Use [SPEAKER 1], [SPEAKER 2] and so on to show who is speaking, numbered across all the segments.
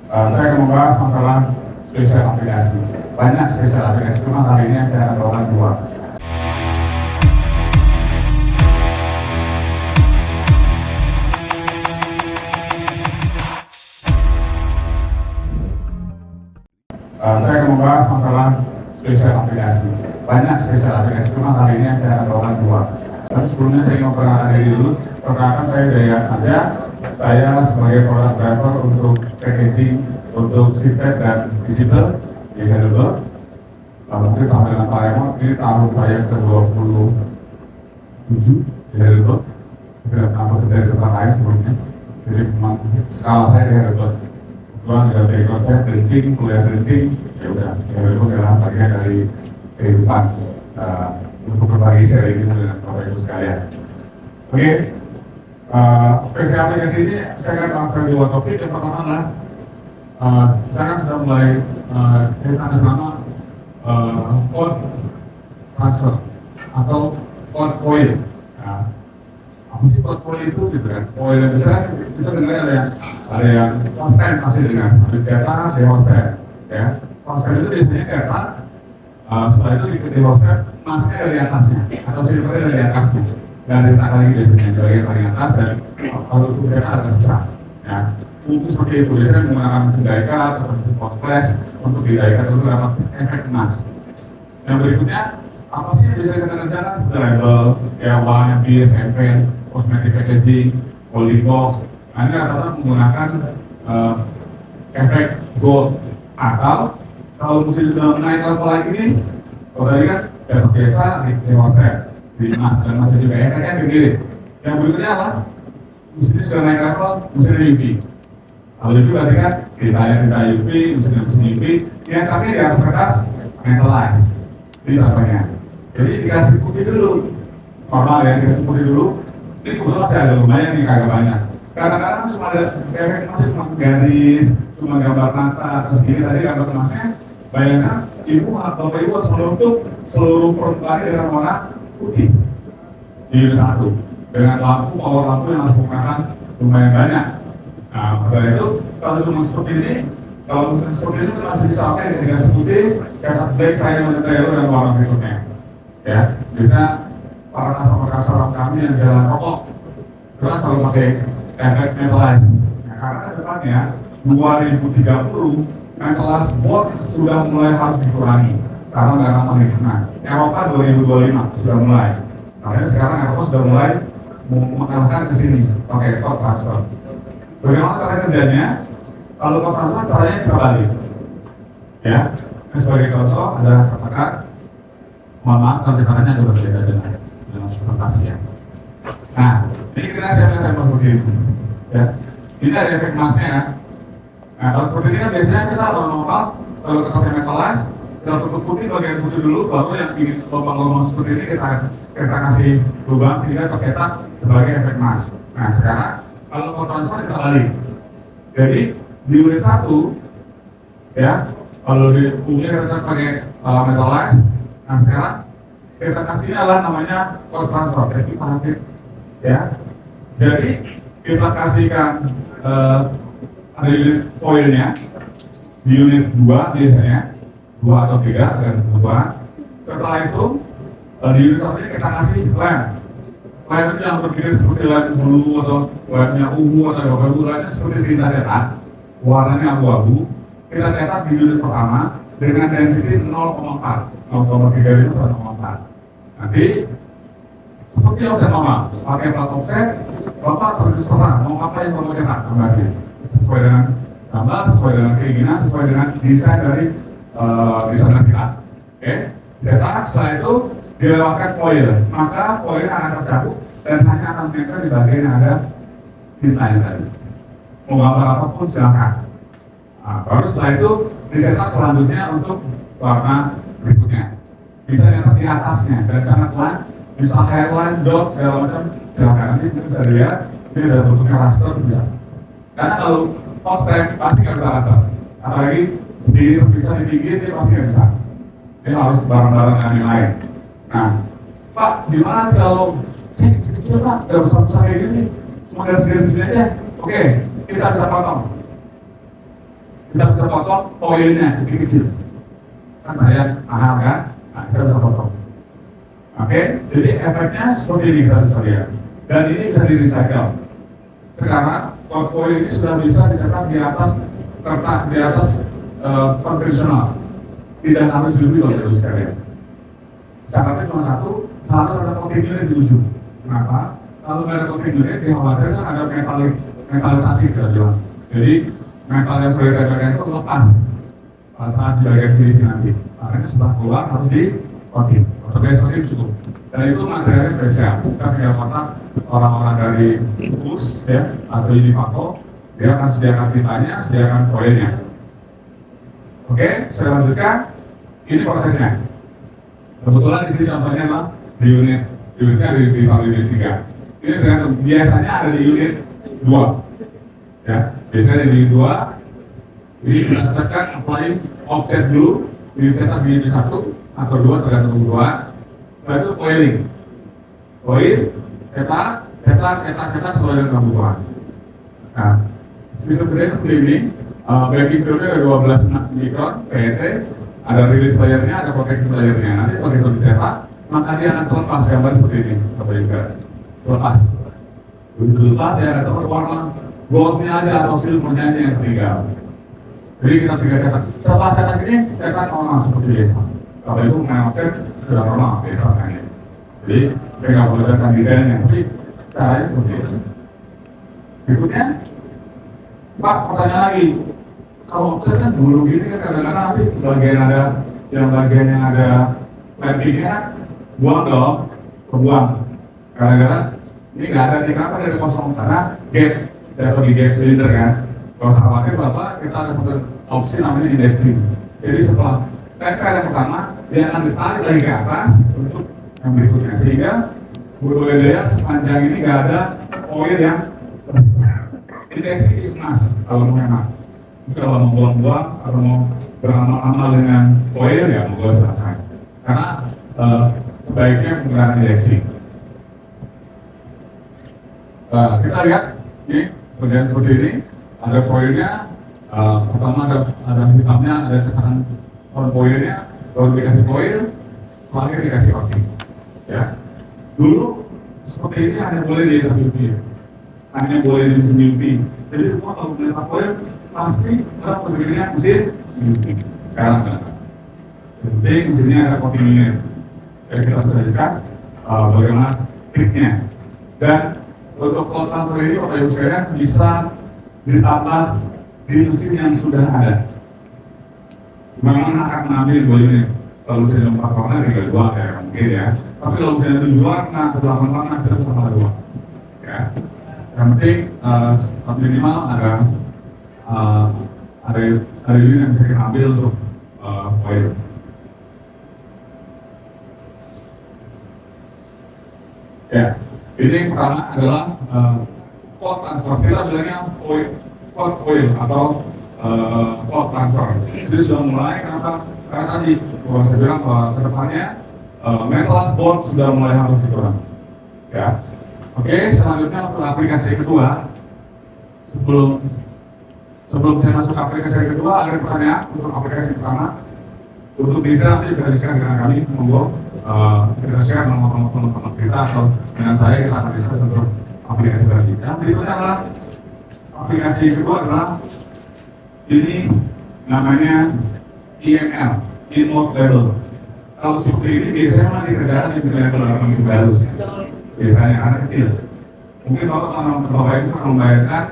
[SPEAKER 1] Saya akan membahas masalah spesial aplikasi. Banyak spesial aplikasi, cuma kali ini saya akan bawakan dua. Saya akan membahas masalah spesial aplikasi. Banyak spesial aplikasi, cuma kali ini saya akan bawakan dua. Tapi sebelumnya saya mau perkenalkan diri dulu. Perkenalkan saya Dayat Aja. Saya sebagai product driver untuk packaging, untuk feedback dan digital di Helloberg. Mungkin sampai dengan Pak Raymond, ini tahun saya ke-27 di Helloberg. Tidak pernah bekerja di tempat lain sebelumnya. Jadi memang skala saya di Helloberg. Kebetulan juga background saya printing, kuliah printing. Ya udah, Helloberg adalah bagian dari kehidupan untuk berbagi sharing ini dengan Bapak Ibu sekalian. Oke. Spesial aplikasi ini saya akan langsung dua topik. Yang pertama adalah sekarang sudah mulai ada nama code transfer atau code foil. Nah, apa sih code foil itu gitu kan? Foil yang besar kita dengar ada yang constant masih dengar, ada cetak, ada hostpad, ya. Hostpad itu biasanya cetak, setelah itu di hostpad masnya dari atasnya atau silvernya dari atasnya. Dan diletakkan lagi biasanya di bagian paling atas, dan kalau itu cetak agak susah, ya. Mungkin seperti itu, biasanya menggunakan mesin die-cut atau mesin post-press untuk di die-cut untuk dapat efek emas. Yang berikutnya, apa sih yang bisa kita kerjakan? Label, KWA, SMP, cosmetic packaging, holding box. Nah, ini rata-rata menggunakan efek gold, atau kalau mesin sudah menaik level lagi nih, kalau tadi kan dapat biasa di hostpad, di emas, dan masih juga efeknya begini. Yang berikutnya apa? Mesin sudah naik level, mesin UV. Kalau UV berarti kan kita UV, mesin UV, yang terakhir di atas kertas metalize di tampaknya. Jadi dikasih putih dulu, normal ya, dikasih putih dulu. Ini kebetulan saya ada lumayan nih, kagak banyak. Kadang-kadang cuma ada efek masih cuma garis, cuma gambar mata, terus gini tadi gambar emasnya. Bayangkan ibu atau bapak ibu harus menutup seluruh permukaan dengan warna putih di unit satu dengan power lampu yang harus menggunakan lumayan banyak. Nah, pada itu kalau cuma seperti ini, kalau seperti ini masih bisa pakai ketika putih, kata black saya menyetel dan warna berikutnya. Ya, biasanya para customer kami yang jalan rokok sekarang selalu pakai efek metalize. Nah, karena ke depannya 2030 metalize board sudah mulai harus dikurangi karena nggak ramah lingkungan. Eropa 2025 sudah mulai. Makanya sekarang Eropa sudah mulai mengarahkan ke sini pakai code transfer. Bagaimana cara kerjanya? Kalau code transfer caranya kita balik. Ya, ini sebagai contoh ada katakan, mohon maaf kalau catatannya ada berbeda dengan presentasi ya. Nah, ini kita siap-siap seperti itu. Ya, ini ada efek emasnya ya. Nah, kalau seperti ini kan biasanya kita normal, kalau kertasnya metalize, kita tutup putih bagian putih dulu, baru yang ingin lubang-lubang seperti ini kita kasih lubang sehingga tercetak sebagai efek emas. Nah, sekarang kalau code transfer kita balik. Jadi di unit 1 ya, kalau di umumnya kita pakai metalize. Nah, sekarang kita kasih adalah namanya code transfer, jadi pakai ya. Jadi kita kasihkan ada unit foilnya di unit 2 biasanya 2 atau 3 dan kebutuhan. Setelah itu di unit 1 kita kasih lem. Lem itu yang berdiri seperti lem blue atau lemnya ungu atau abu-abu, lemnya seperti tinta cetak, warnanya abu-abu. Kita cetak di unit pertama dengan density 0,4, 0,3 itu 0,4. Nanti seperti offset normal, pakai plat offset, bapak terserah mau apa yang mau cetak kembali sesuai dengan gambar, sesuai dengan keinginan, sesuai dengan desain dari desainer kita. Oke, cetak. Setelah itu dilewatkan foil, maka foilnya akan tercabut dan hanya akan menempel di bagian yang ada tintanya tadi. Mau gambar apapun silakan. Nah, baru setelah itu dicetak selanjutnya untuk warna berikutnya. Bisa nyetak di atasnya dan sangat pelan, bisa hairline, dot, segala macam silakan. Nanti kita bisa lihat ini ada bentuknya raster bisa. Karena kalau post time pasti nggak bisa raster, apalagi bisa di pinggir dia pasti nggak bisa. Ini harus bareng-bareng dengan yang lain. Nah, Pak, gimana kalau kecil Pak, nggak besar-besar kayak gini, cuma garis-garis sini aja. Oke, kita bisa potong. Kita bisa potong foilnya kecil-kecil. Kan saya mahal kan? Nah, kita bisa potong. Oke, jadi efeknya seperti ini kita bisa lihat. Dan ini bisa di-recycle. Sekarang foil ini sudah bisa dicetak di atas kertas, di atas konvensional. Tidak harus dulu Bapak sekalian. Syaratnya cuma satu, harus ada coating unit di ujung. Kenapa? Kalau nggak ada coating unit, dikhawatirkan ada metalisasi kita bilang. Jadi metal yang sudah ditempelkan itu lepas pada saat di bagian finishing nanti. Makanya setelah keluar harus di coating. Atau coating cukup. Dan itu materialnya spesial. Kita tinggal kontak orang-orang dari Bus ya atau Univaco, dia akan sediakan tintanya, sediakan foilnya. Oke, saya lanjutkan. Ini prosesnya. Kebetulan di sini contohnya adalah di unitnya di unit 3. Ini tergantung, biasanya ada di unit 2. Ya, biasanya di unit 2. Ini berdasarkan applying offset dulu, dicetak di unit 1 atau 2 tergantung kebutuhan. Setelah itu foiling. Foil, cetak sesuai dengan kebutuhan. Nah, sistem kerja seperti ini. Backing filmnya ada 12 mikron PET, ada release layernya, ada protective layernya. Nanti kalau itu dicetak, maka dia akan terlepas gambar seperti ini, Bapak Ibu. Terlepas. Begitu lepas, dia akan terlepas warna goldnya ada atau silvernya aja yang tinggal. Jadi kita tinggal cetak. Setelah cetak ini, cetak normal seperti biasa. Kalau itu mengenai sudah normal biasa kan ya. Jadi kita nggak boleh cetak di dalamnya, tapi caranya seperti itu. Berikutnya, Pak, pertanyaan lagi. Kalau offset kan dulu gini kan kadang-kadang nanti bagian yang ada platingnya kan buang dong, kebuang. Kadang-kadang ini nggak ada nih, kenapa ada kosong? Karena gap, dapat di gap silinder kan. Kalau usah khawatir Bapak, kita ada satu opsi namanya indexing. Jadi setelah tempel yang pertama, dia akan ditarik lagi ke atas untuk yang berikutnya. Sehingga boleh lihat sepanjang ini nggak ada foil yang tersisa. Indexing is must kalau mau hemat. Kalau mau buang-buang atau mau beramal-amal dengan foil ya monggo silakan. Karena sebaiknya menggunakan indexing. Kita lihat ini bagian seperti ini, ada foilnya. Pertama ada hitamnya, ada cetakan foilnya, baru dikasih foil, terakhir dikasih coating. Ya, dulu seperti ini hanya boleh di UV, hanya boleh di mesin UV. Jadi semua kalau melihat foil pasti orang pemiliknya mesin UV. Sekarang kan, penting mesinnya ada coating unit. Jadi kita sudah discuss bagaimana triknya. Dan untuk cold transfer ini Bapak Ibu sekalian bisa ditambah di mesin yang sudah ada. Memang akan mengambil 2 unit. Kalau mesin 4 warna tinggal 2 ya mungkin ya. Tapi kalau mesin 7 warna atau 8 warna kita bisa tambah 2. Ya. Yang penting minimal ada unit yang bisa kita ambil untuk foil. Ya, ini yang pertama adalah cold transfer. Kita bilangnya cold foil atau cold transfer. Jadi sudah mulai kenapa? Karena tadi saya bilang bahwa kedepannya metal bond sudah mulai harus dikurang. Ya, oke. Selanjutnya untuk aplikasi yang kedua, sebelum saya masuk ke aplikasi yang kedua, ada pertanyaan untuk aplikasi pertama. Untuk bisa nanti bisa diskusi dengan kami, monggo kita share sama teman-teman kita atau dengan saya kita akan diskusi untuk aplikasi berikutnya. Berikutnya adalah aplikasi yang kedua adalah ini namanya IML, Inmode Label. Kalau seperti ini biasanya memang dikerjakan di level 8 baru. Biasanya anak kecil. Mungkin Bapak itu akan membayangkan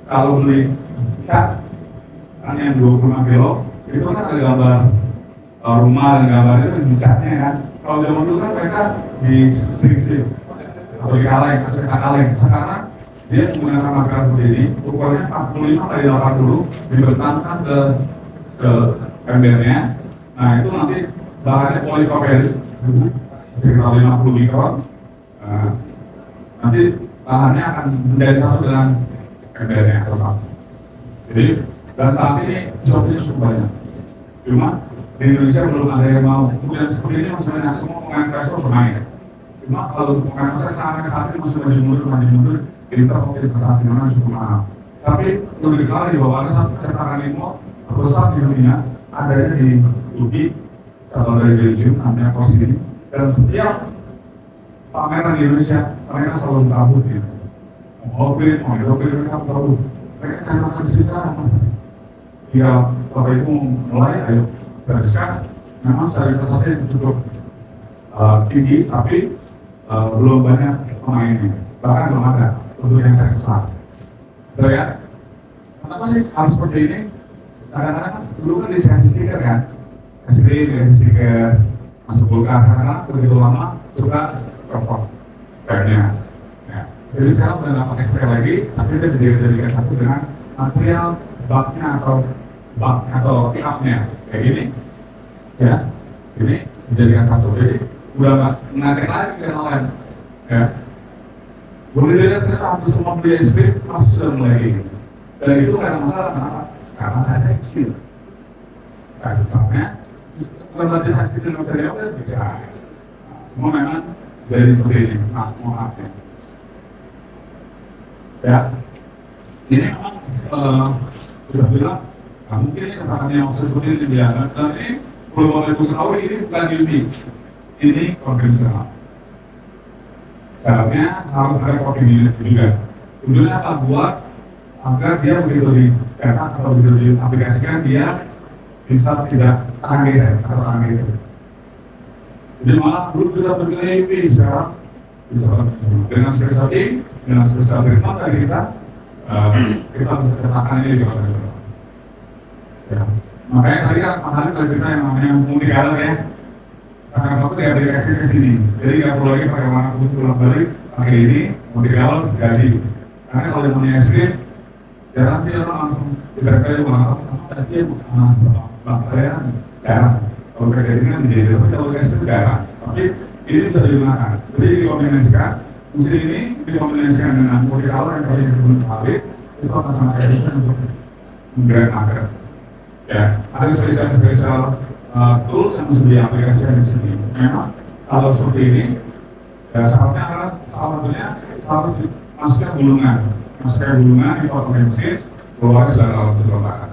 [SPEAKER 1] kalau beli cat yang 25 kilo itu kan ada gambar rumah dan gambar itu di catnya kan. Kalau zaman dulu kan mereka di strip atau di kaleng atau cetak kaleng. Sekarang dia menggunakan material seperti ini, ukurannya 45 kali 80 dibentangkan ke embernya. Nah itu nanti bahannya polikopel sekitar 50 mikron. Nanti bahannya akan menjadi satu dengan embernya tetap. Jadi dan saat ini jobnya cukup banyak. Cuma di Indonesia belum ada yang mau. Kemudian seperti ini masih banyak semua pemain investor bermain. Cuma kalau untuk pemain investor sampai saat ini masih maju mundur. Kita mau investasi mana cukup mahal. Tapi perlu diketahui bahwa ada satu cetakan Inmode filmnya adanya di Turki, cabang dari Belgium, namanya Kosini. Dan setiap pameran di Indonesia, mereka selalu kabut gitu. Mau pilih, mereka kabut. Mereka cari makan di sini kan. Jika Bapak Ibu mulai, ayo kita discuss. Memang secara investasi cukup tinggi, tapi belum banyak pemainnya. Bahkan belum ada untuk yang saya besar. Betul ya? Kenapa sih harus seperti ini? Kadang-kadang dulu kan dikasih stiker kan? Dikasih stiker, masuk kulkas. Kadang-kadang begitu lama suka copot kayaknya. Ya. Jadi sekarang udah nggak pakai stiker lagi, tapi dia dijadikan satu dengan material baknya atau cupnya kayak gini. Ya, ini dijadikan satu. Jadi udah nggak menarik lagi ke yang lain. Ya. Boleh dilihat sekarang hampir semua beli es krim masih sudah mulai gitu. Dan itu nggak ada masalah, kenapa? Karena saya kecil. Saya susahnya, bukan berarti saya kecil nggak bisa diambil, bisa. Semua memang jadi seperti ini. Maaf ya. Ya, ini memang sudah bilang, mungkin ini catatannya yang seperti ini dia. Dan ini perlu Bapak Ibu ketahui, ini bukan UV, ini konvensional. Caranya harus ada kopi juga. Tujuannya apa? Buat agar dia begitu dicetak atau begitu diaplikasikan dia bisa tidak tangan geser atau tangan geser. Jadi malah dulu kita berpikir UV, sekarang bisa dengan setting, dengan spesial treatment tadi kita bisa cetakkan ini juga. Ya. Makanya tadi kan Pak Halid cerita yang namanya multi color ya. Sangat bagus ya aplikasi ke sini. Jadi nggak perlu lagi pakai warna khusus bolak balik, pakai ini multi color jadi. Karena kalau yang punya es krim, jarang sih orang langsung kali warna sama sih sama saya jarang. Kalau kayak gini kan menjadi tapi kalau es krim jarang. Tapi ini bisa digunakan. Jadi dikombinasikan. Mesin ini dikombinasikan dengan multi color yang tadi disebut Pak Halid, itu akan sangat efisien untuk menggerak agar. Ya, ada spesial tools yang bisa diaplikasikan di sini. Memang kalau seperti ini, ya syaratnya adalah salah satunya harus masukkan gulungan, di potong mesin, keluar sudah dalam kelembagaan.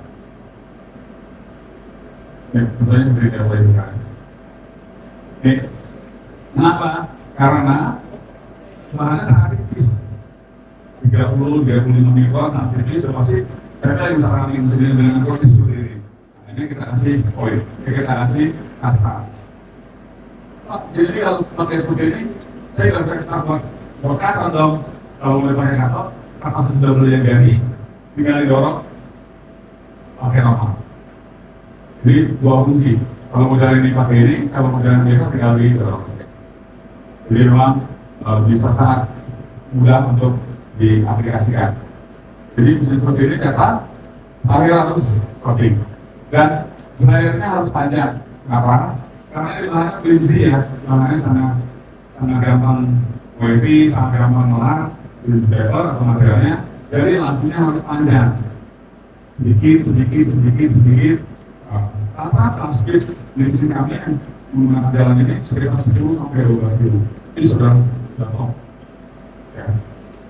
[SPEAKER 1] Ya, tentunya seperti itu boleh bukan. Kenapa? Karena bahannya sangat tipis, 30-35 mikron, nah tipis pasti. Saya misalkan ini mesin dengan kondisi seperti ini. Ini kita kasih oil, kita kasih kasta. Jadi kalau pakai seperti ini, saya nggak bisa kasih berkata dong. Kalau mau pakai katot, karena sudah beli yang jadi, tinggal didorong pakai normal. Jadi dua fungsi. Kalau mau jalan ini pakai ini, kalau mau jalan biasa tinggal didorong. Jadi memang bisa sangat mudah untuk diaplikasikan. Jadi mesin seperti ini cetak, akhir harus coating. Dan layarnya harus panjang. Kenapa? Karena ini bahannya flimsy ya, bahannya sangat gampang wavy, sangat gampang melar, paper atau materialnya. Jadi lampunya harus panjang, sedikit. Rata-rata speed di mesin kami yang menggunakan jalan ini sekitar 10 sampai 12.000. Ini sudah top. Ya.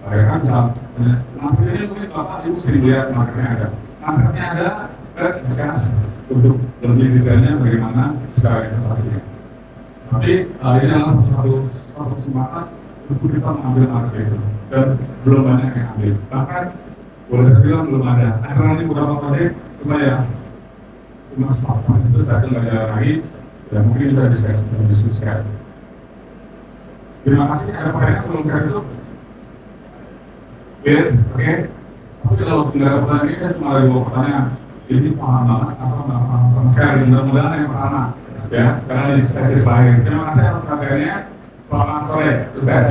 [SPEAKER 1] Kan bisa. Materialnya mungkin Bapak Ibu sering lihat materialnya ada. Materialnya ada. Kita discuss untuk lebih detailnya bagaimana secara investasinya. Tapi ini adalah satu kesempatan untuk kita mengambil market itu dan belum banyak yang ambil. Bahkan boleh saya bilang belum ada. Karena ini beberapa proyek cuma stop sampai itu saja nggak ada lagi. Dan mungkin kita diskusikan. Terima kasih. Ada pertanyaan sebelum saya tutup? Oke. Tapi kalau tidak ada pertanyaan ini saya cuma ada 2 pertanyaan. Ini paham banget atau nggak paham sama sekali. Mudah-mudahan yang pertama ya, karena di sesi terakhir. Terima kasih atas perhatiannya. Selamat sore, sukses.